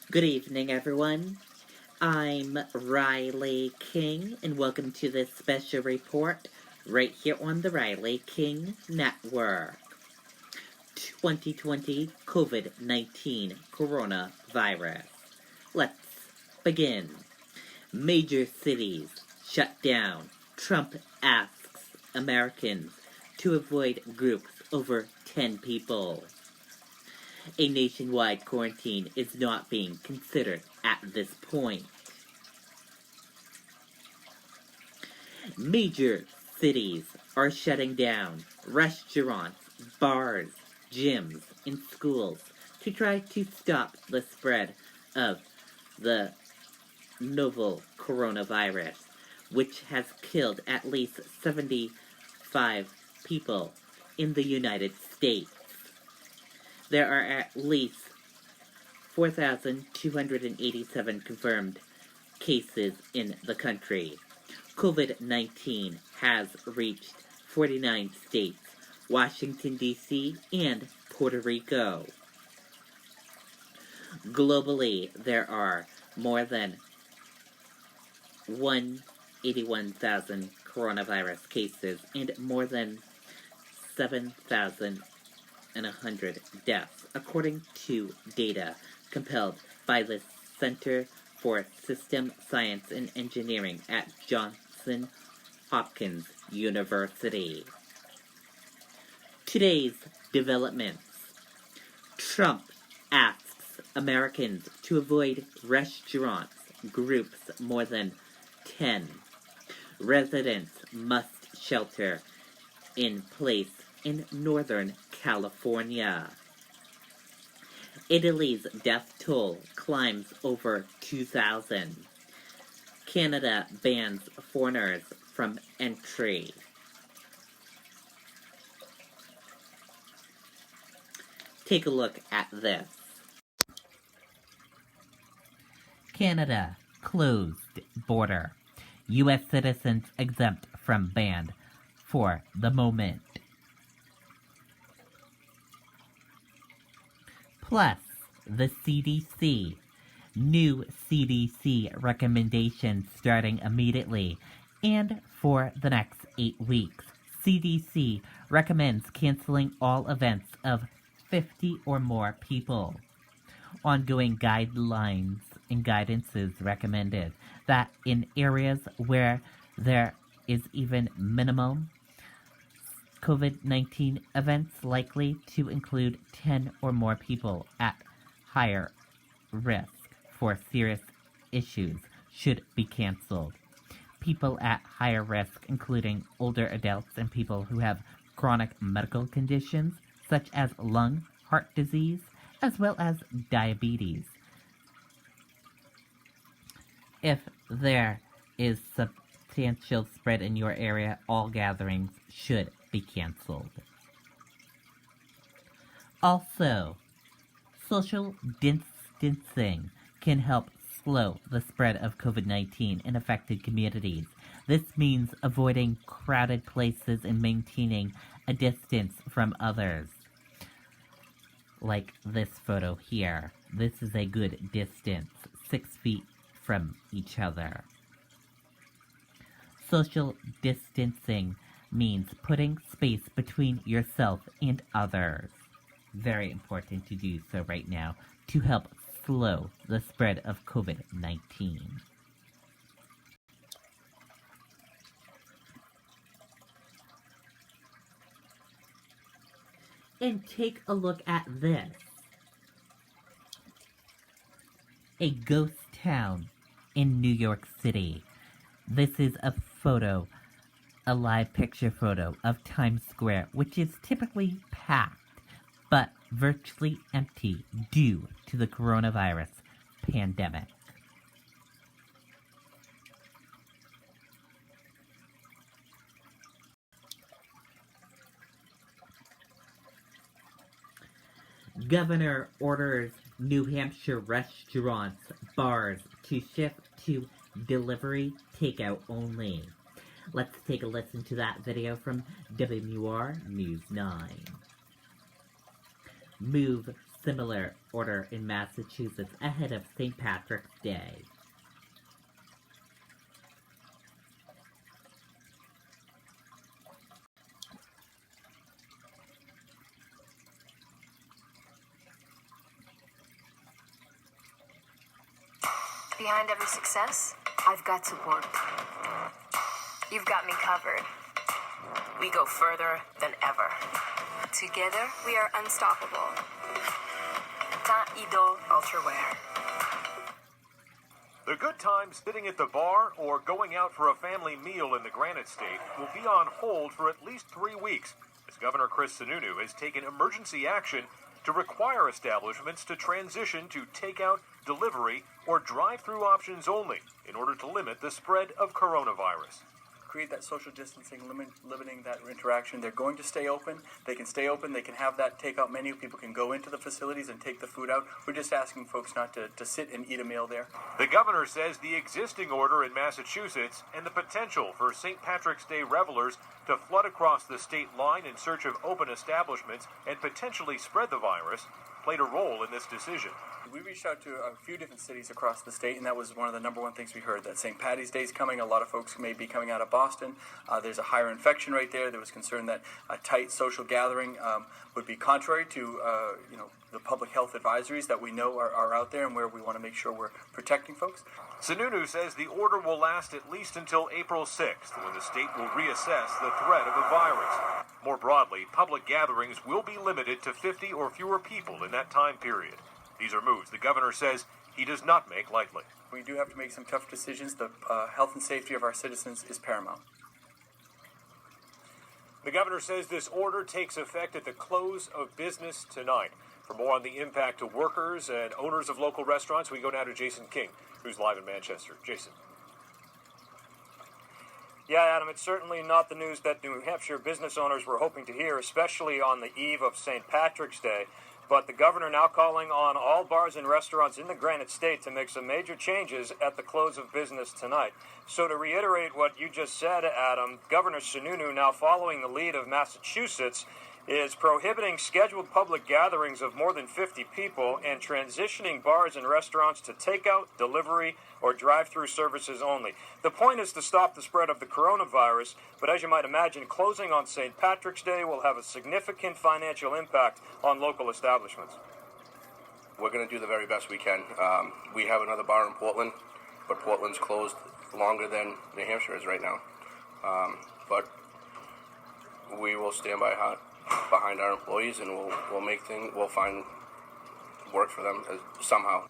Good evening, everyone. I'm Riley King, and welcome to this special report right here on the Riley King Network. 2020 COVID-19 coronavirus. Let's begin. Major cities shut down. Trump asks Americans to avoid groups over 10 people. A nationwide quarantine is not being considered at this point. Major cities are shutting down restaurants, bars, gyms, and schools to try to stop the spread of the novel coronavirus, which has killed at least 75 people in the United States. There are at least 4,287 confirmed cases in the country. COVID-19 has reached 49 states, Washington, D.C., and Puerto Rico. Globally, there are more than 181,000 coronavirus cases and more than 7,100 deaths, according to data compiled by the Center for System Science and Engineering at Johns Hopkins University. Today's developments. Trump asks Americans to avoid restaurants, groups more than 10. Residents must shelter in place in Northern California. Italy's death toll climbs over 2,000. Canada bans foreigners from entry. Take a look at this. Canada closed border. U.S. citizens exempt from ban for the moment. Plus, the CDC. New CDC recommendations starting immediately and for the next 8 weeks. CDC recommends canceling all events of 50 or more people. Ongoing guidelines and guidances recommended that in areas where there is even minimum COVID-19 events likely to include 10 or more people at higher risk for serious issues should be canceled. People at higher risk, including older adults and people who have chronic medical conditions such as lung, heart disease, as well as diabetes. If there is substantial spread in your area, all gatherings should be canceled. Also, social distancing can help slow the spread of COVID-19 in affected communities. This means avoiding crowded places and maintaining a distance from others. Like this photo here. This is a good distance, 6 feet from each other. Social distancing means putting space between yourself and others. Very important to do so right now to help slow the spread of COVID-19. And take a look at this. A ghost town in New York City. This is a photo, a live picture photo of Times Square, which is typically packed, but virtually empty due to the coronavirus pandemic. Governor orders New Hampshire restaurants, bars to shift to delivery takeout only. Let's take a listen to that video from WMUR News 9. Move similar order in Massachusetts ahead of St. Patrick's Day. Behind every success, I've got support. You've got me covered. We go further than ever. Together, we are unstoppable. Teint Idol Ultrawear. The good times sitting at the bar or going out for a family meal in the Granite State will be on hold for at least 3 weeks, as Governor Chris Sununu has taken emergency action to require establishments to transition to takeout, delivery, or drive-through options only in order to limit the spread of coronavirus. Create that social distancing, limiting that interaction. They're going to stay open. They can stay open. They can have that takeout menu. People can go into the facilities and take the food out. We're just asking folks not to sit and eat a meal there. The governor says the existing order in Massachusetts and the potential for St. Patrick's Day revelers to flood across the state line in search of open establishments and potentially spread the virus played a role in this decision. We reached out to a few different cities across the state, and that was one of the number one things we heard, that St. Patty's Day is coming. A lot of folks may be coming out of Boston. There's a higher infection rate there. There was concern that a tight social gathering would be contrary to the public health advisories that we know are out there and where we want to make sure we're protecting folks. Sununu says the order will last at least until April 6th, when the state will reassess the threat of the virus. More broadly, public gatherings will be limited to 50 or fewer people in that time period. These are moves the governor says he does not make lightly. We do have to make some tough decisions. The health and safety of our citizens is paramount. The governor says this order takes effect at the close of business tonight. For more on the impact to workers and owners of local restaurants, we go now to Jason King, who's live in Manchester. Jason. Yeah, Adam, it's certainly not the news that New Hampshire business owners were hoping to hear, especially on the eve of St. Patrick's Day. But the governor now calling on all bars and restaurants in the Granite State to make some major changes at the close of business tonight. So to reiterate what you just said, Adam, Governor Sununu, now following the lead of Massachusetts, is prohibiting scheduled public gatherings of more than 50 people and transitioning bars and restaurants to takeout, delivery, or drive-through services only. The point is to stop the spread of the coronavirus, but as you might imagine, closing on St. Patrick's Day will have a significant financial impact on local establishments. We're going to do the very best we can. We have another bar in Portland, but Portland's closed longer than New Hampshire is right now. But we will stand behind our employees, and we'll find work for them somehow.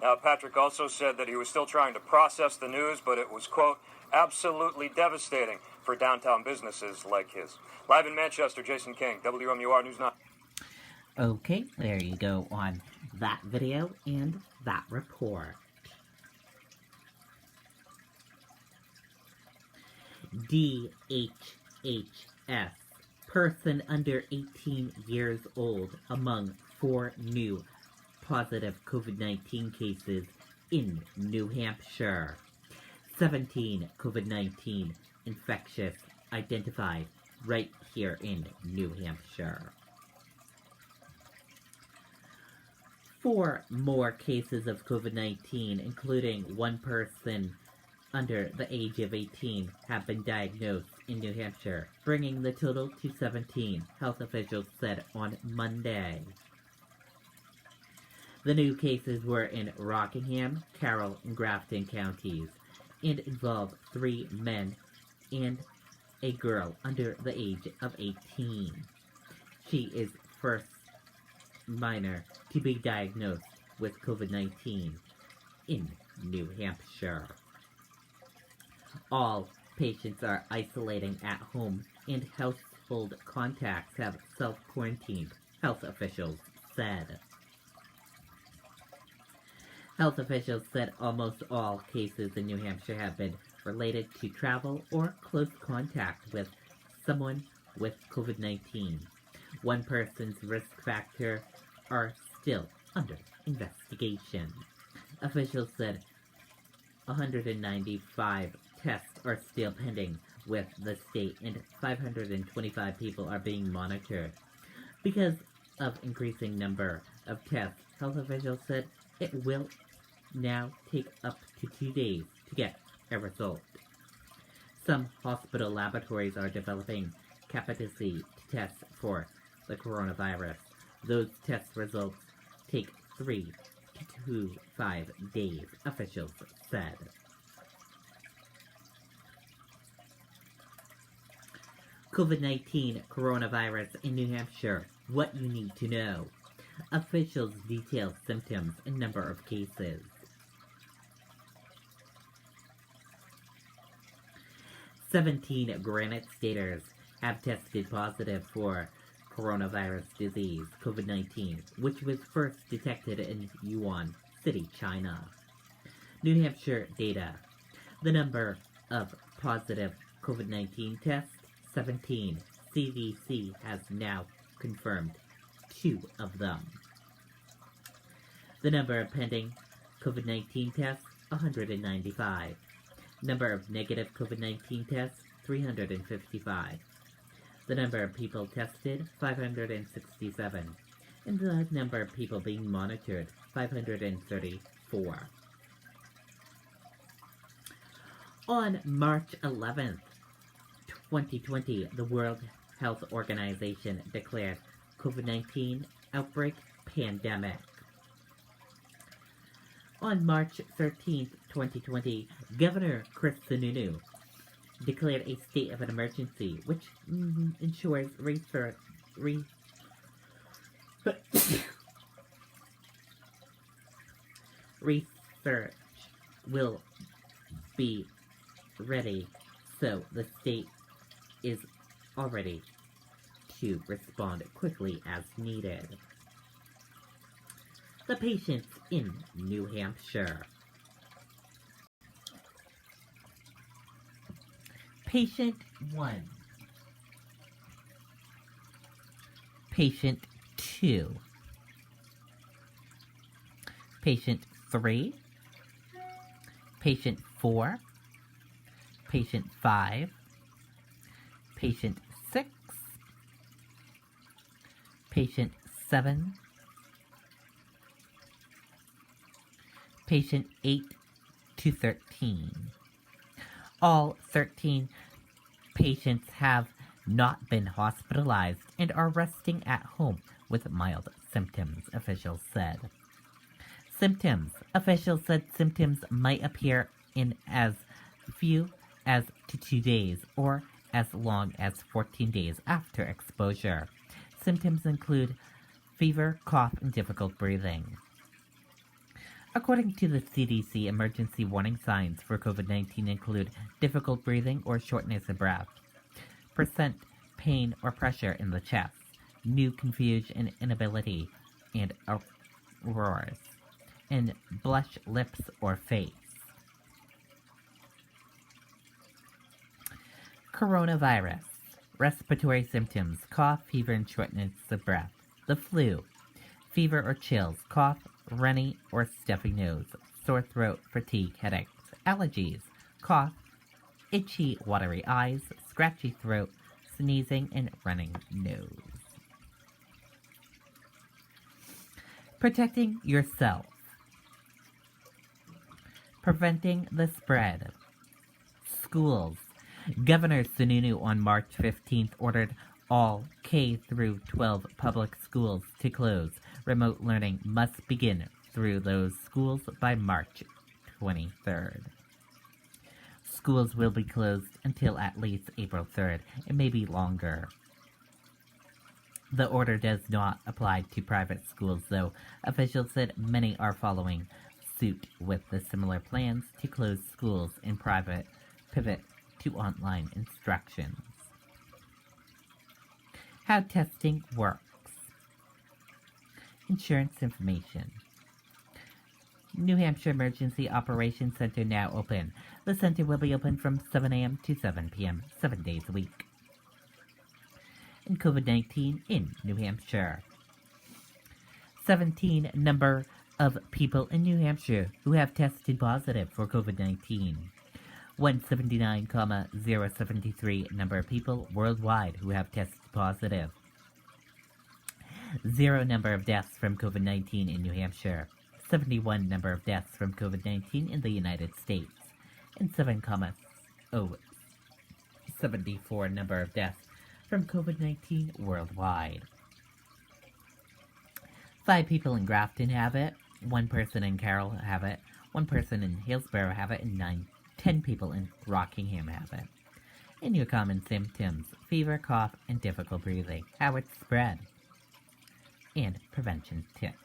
Now, Patrick also said that he was still trying to process the news, but it was, quote, absolutely devastating for downtown businesses like his. Live in Manchester, Jason King, WMUR News 9. Okay, there you go on that video and that report. DHHS, person under 18 years old among 4 new positive COVID-19 cases in New Hampshire. 17 COVID-19 infectious identified right here in New Hampshire. 4 more cases of COVID-19, including 1 person under the age of 18, have been diagnosed in New Hampshire, bringing the total to 17, health officials said on Monday. The new cases were in Rockingham, Carroll, and Grafton counties, and involved 3 men and a girl under the age of 18. She is first minor to be diagnosed with COVID-19 in New Hampshire. All patients are isolating at home, and household contacts have self-quarantined, health officials said. Health officials said almost all cases in New Hampshire have been related to travel or close contact with someone with COVID-19. 1 person's risk factor are still under investigation. Officials said 195 tests are still pending with the state, and 525 people are being monitored. Because of increasing number of tests, health officials said it will now take up to 2 days to get a result. Some hospital laboratories are developing capacity to test for the coronavirus. Those test results take 3 to 5 days, officials said. COVID-19 coronavirus in New Hampshire, what you need to know. Officials detail symptoms and number of cases. 17 Granite Staters have tested positive for coronavirus disease, COVID-19, which was first detected in Yuan City, China. New Hampshire data. The number of positive COVID-19 tests, 17. CDC has now confirmed 2 of them. The number of pending COVID-19 tests, 195. Number of negative COVID-19 tests, 355. The number of people tested, 567. And the number of people being monitored, 534. On March 11th, 2020, the World Health Organization declared COVID-19 outbreak pandemic. On March 13th, 2020, Governor Chris Sununu declared a state of an emergency, which ensures research will be ready, so the state is already to respond quickly as needed. The patients in New Hampshire. Patient 1. Patient 2. Patient 3. Patient 4. Patient 5. Patient 6. Patient 7. Patient 8 to 13. All 13 patients have not been hospitalized and are resting at home with mild symptoms, officials said. Symptoms. Officials said symptoms might appear in as few as 2 days or as long as 14 days after exposure. Symptoms include fever, cough, and difficult breathing. According to the CDC, emergency warning signs for COVID-19 include difficult breathing or shortness of breath, percent pain or pressure in the chest, new confusion, inability, and roars, and blush lips or face. Coronavirus. Respiratory symptoms, cough, fever, and shortness of breath. The flu. Fever or chills, cough, runny or stuffy nose, sore throat, fatigue, headaches, allergies, cough, itchy, watery eyes, scratchy throat, sneezing, and running nose. Protecting yourself. Preventing the spread. Schools. Governor Sununu on March 15th ordered all K-12 public schools to close. Remote learning must begin through those schools by March 23rd. Schools will be closed until at least April 3rd. It may be longer. The order does not apply to private schools, though. Officials said many are following suit with the similar plans to close schools in private pivot to online instructions. How testing works. Insurance information. New Hampshire Emergency Operations Center now open. The center will be open from 7 a.m. to 7 p.m. 7 days a week. And COVID-19 in New Hampshire. 17 number of people in New Hampshire who have tested positive for COVID-19. 179,073 number of people worldwide who have tested positive. 0 number of deaths from COVID-19 in New Hampshire. 71 number of deaths from COVID-19 in the United States. And 74 number of deaths from COVID-19 worldwide. 5 people in Grafton have it, 1 person in Carroll have it, 1 person in Hillsborough have it, and 10 people in Rockingham have it. And your common symptoms: fever, cough, and difficult breathing. How it's spread. And prevention tips.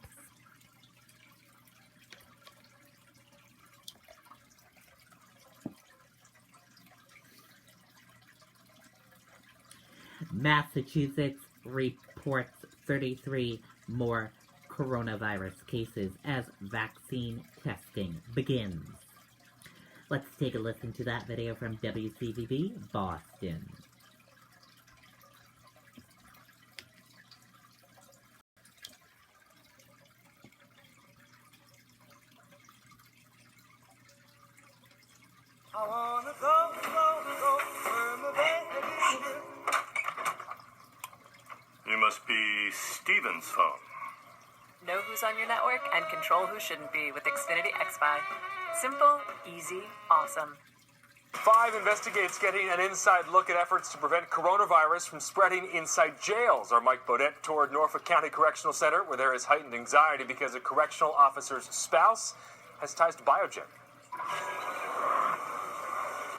Massachusetts reports 33 more coronavirus cases as vaccine testing begins. Let's take a listen to that video from WCVB Boston. I wanna go where my baby is. You must be Steven's phone. Know who's on your network and control who shouldn't be with Xfinity X5. Simple, easy, awesome. 5 investigates getting an inside look at efforts to prevent coronavirus from spreading inside jails. Our Mike Bodette toured Norfolk County Correctional Center, where there is heightened anxiety because a correctional officer's spouse has ties to Biogen.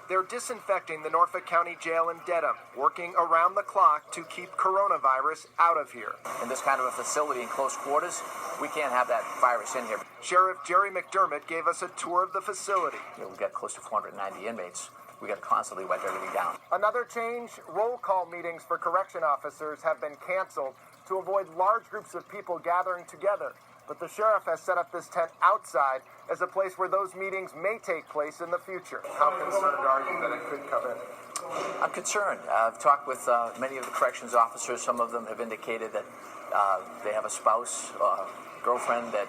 They're disinfecting the Norfolk County Jail in Dedham, working around the clock to keep coronavirus out of here. In this kind of a facility in close quarters, we can't have that virus in here. Sheriff Jerry McDermott gave us a tour of the facility. We've got close to 490 inmates. We got to constantly wipe everything down. Another change, roll call meetings for correction officers have been canceled to avoid large groups of people gathering together. But the sheriff has set up this tent outside as a place where those meetings may take place in the future. How concerned are you that it could come in? I'm concerned. I've talked with many of the corrections officers. Some of them have indicated that they have a spouse, girlfriend that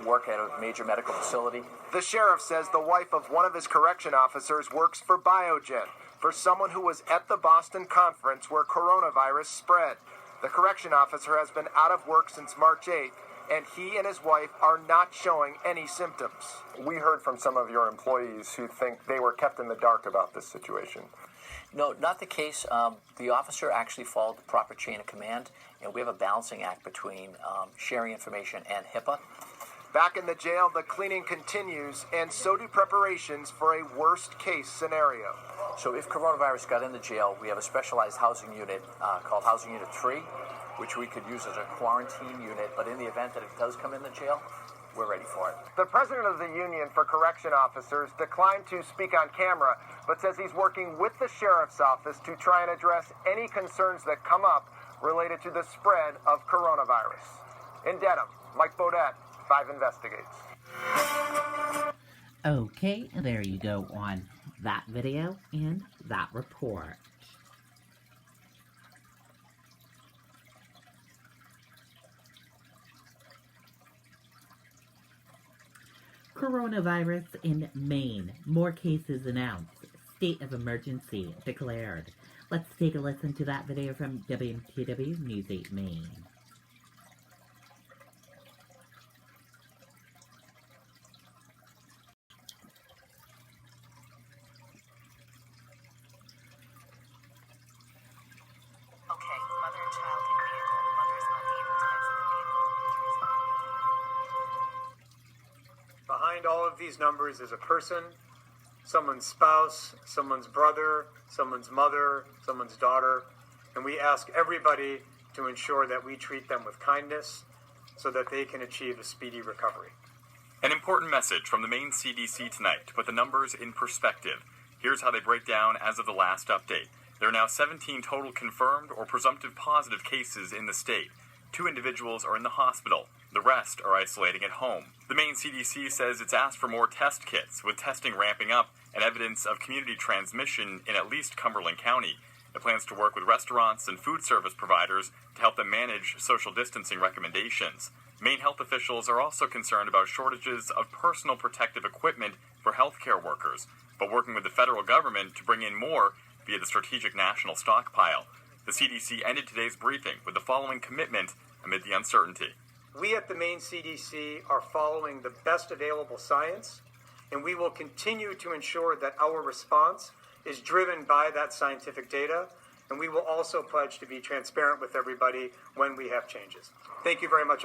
work at a major medical facility. The sheriff says the wife of one of his correction officers works for Biogen, for someone who was at the Boston conference where coronavirus spread. The correction officer has been out of work since March 8th, and he and his wife are not showing any symptoms. We heard from some of your employees who think they were kept in the dark about this situation. No, not the case. The officer actually followed the proper chain of command, and we have a balancing act between sharing information and HIPAA. Back in the jail, the cleaning continues, and so do preparations for a worst-case scenario. So if coronavirus got in the jail, we have a specialized housing unit called Housing Unit 3, which we could use as a quarantine unit, but in the event that it does come in the jail, we're ready for it. The president of the Union for Correction Officers declined to speak on camera, but says he's working with the sheriff's office to try and address any concerns that come up related to the spread of coronavirus. In Dedham, Mike Bodette, 5 Investigates. Okay, there you go on that video and that report. Coronavirus in Maine. More cases announced. State of emergency declared. Let's take a listen to that video from WMTW News 8 Maine. Okay, mother and child in vehicle. Mother is unable to exit the vehicle. Injuries following. Behind all of these numbers is a person, someone's spouse, someone's brother, someone's mother, someone's daughter, and we ask everybody to ensure that we treat them with kindness so that they can achieve a speedy recovery. An important message from the Maine CDC tonight to put the numbers in perspective. Here's how they break down as of the last update. There are now 17 total confirmed or presumptive positive cases in the state. 2 individuals are in the hospital. The rest are isolating at home. The Maine CDC says it's asked for more test kits, with testing ramping up and evidence of community transmission in at least Cumberland County. It plans to work with restaurants and food service providers to help them manage social distancing recommendations. Maine health officials are also concerned about shortages of personal protective equipment for healthcare workers, but working with the federal government to bring in more via the Strategic National Stockpile. The CDC ended today's briefing with the following commitment amid the uncertainty. We at the Maine CDC are following the best available science, and we will continue to ensure that our response is driven by that scientific data, and we will also pledge to be transparent with everybody when we have changes. Thank you very much.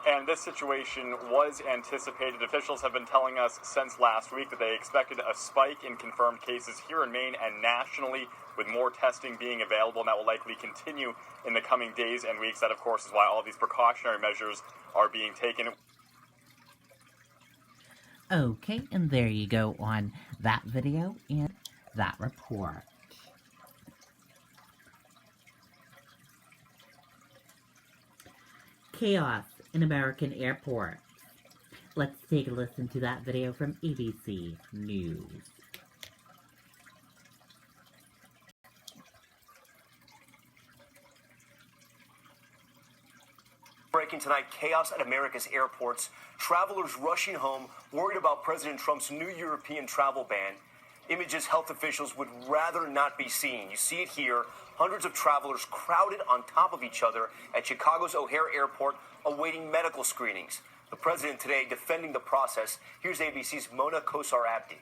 And this situation was anticipated. Officials have been telling us since last week that they expected a spike in confirmed cases here in Maine and nationally, with more testing being available, and that will likely continue in the coming days and weeks. That, of course, is why all these precautionary measures are being taken. Okay, and there you go on that video and that report. Chaos in American airports. Let's take a listen to that video from ABC News. Breaking tonight, chaos at America's airports. Travelers rushing home, worried about President Trump's new European travel ban. Images health officials would rather not be seen. You see it here. Hundreds of travelers crowded on top of each other at Chicago's O'Hare Airport awaiting medical screenings. The president today defending the process. Here's ABC's Mona Kosar-Abdi.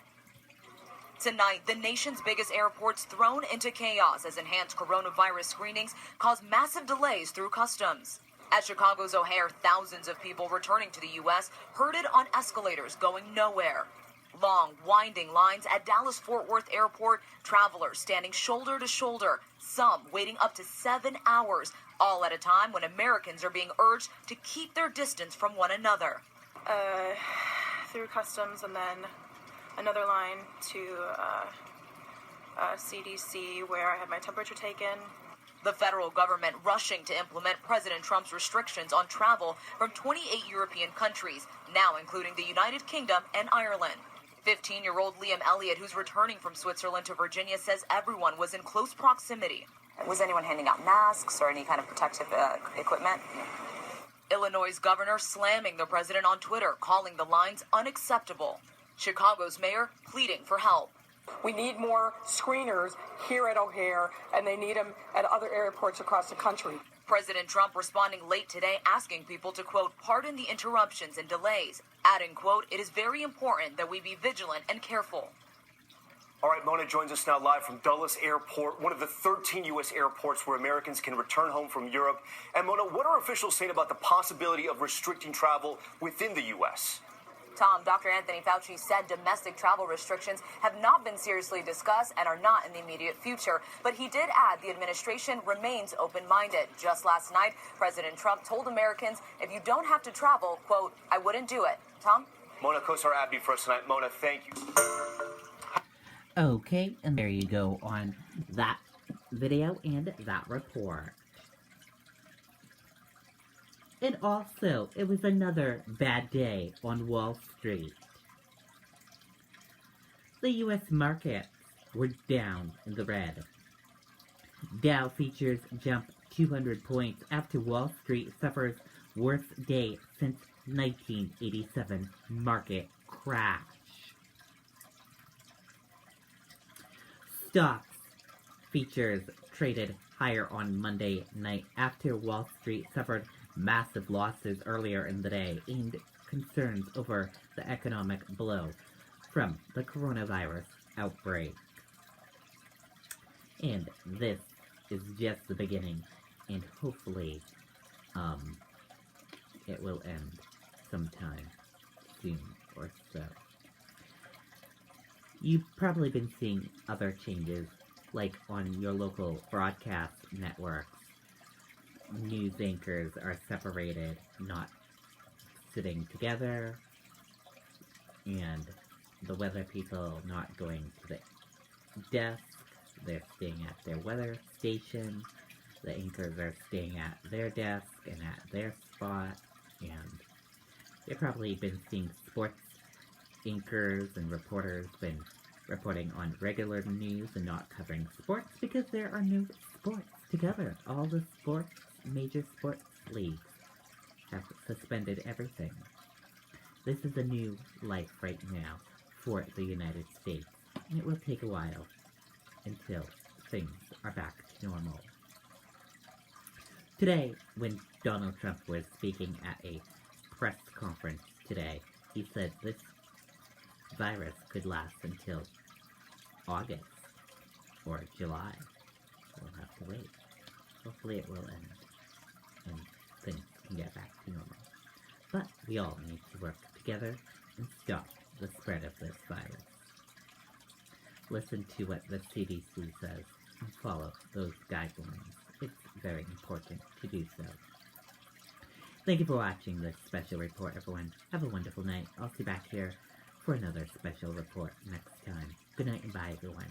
Tonight, the nation's biggest airports thrown into chaos as enhanced coronavirus screenings cause massive delays through customs. At Chicago's O'Hare, thousands of people returning to the U.S. herded on escalators going nowhere. Long, winding lines at Dallas-Fort Worth Airport, travelers standing shoulder to shoulder, some waiting up to 7 hours, all at a time when Americans are being urged to keep their distance from one another. Through customs and then another line to CDC where I had my temperature taken. The federal government rushing to implement President Trump's restrictions on travel from 28 European countries, now including the United Kingdom and Ireland. 15-year-old Liam Elliott, who's returning from Switzerland to Virginia, says everyone was in close proximity. Was anyone handing out masks or any kind of protective equipment? Illinois' governor slamming the president on Twitter, calling the lines unacceptable. Chicago's mayor pleading for help. We need more screeners here at O'Hare, and they need them at other airports across the country. President Trump responding late today, asking people to, quote, pardon the interruptions and delays, adding, quote, it is very important that we be vigilant and careful. All right, Mona joins us now live from Dulles Airport, one of the 13 U.S. airports where Americans can return home from Europe. And Mona, what are officials saying about the possibility of restricting travel within the U.S.? Tom, Dr. Anthony Fauci said domestic travel restrictions have not been seriously discussed and are not in the immediate future. But he did add the administration remains open-minded. Just last night, President Trump told Americans, if you don't have to travel, quote, I wouldn't do it. Tom? Mona Kosar-Abdi for us tonight. Mona, thank you. Okay, and there you go on that video and that report. And also, it was another bad day on Wall Street. The U.S. markets were down in the red. Dow futures jumped 200 points after Wall Street suffers worst day since 1987 market crash. Stocks futures traded higher on Monday night after Wall Street suffered massive losses earlier in the day and concerns over the economic blow from the coronavirus outbreak. And this is just the beginning, and hopefully, it will end sometime soon or so. You've probably been seeing other changes, like on your local broadcast networks. News anchors are separated, not sitting together, and the weather people not going to the desk. They're staying at their weather station. The anchors are staying at their desk and at their spot, and you've probably been seeing sports anchors and reporters been reporting on regular news and not covering sports because there are no sports together. All the major sports leagues have suspended everything. This is a new life right now for the United States, and it will take a while until things are back to normal. Today, when Donald Trump was speaking at a press conference today, he said this virus could last until August or July. We'll have to wait. Hopefully it will end and things can get back to normal. But we all need to work together and stop the spread of this virus. Listen to what the CDC says and follow those guidelines. It's very important to do so. Thank you for watching this special report, everyone. Have a wonderful night. I'll see you back here for another special report next time. Good night and bye, everyone.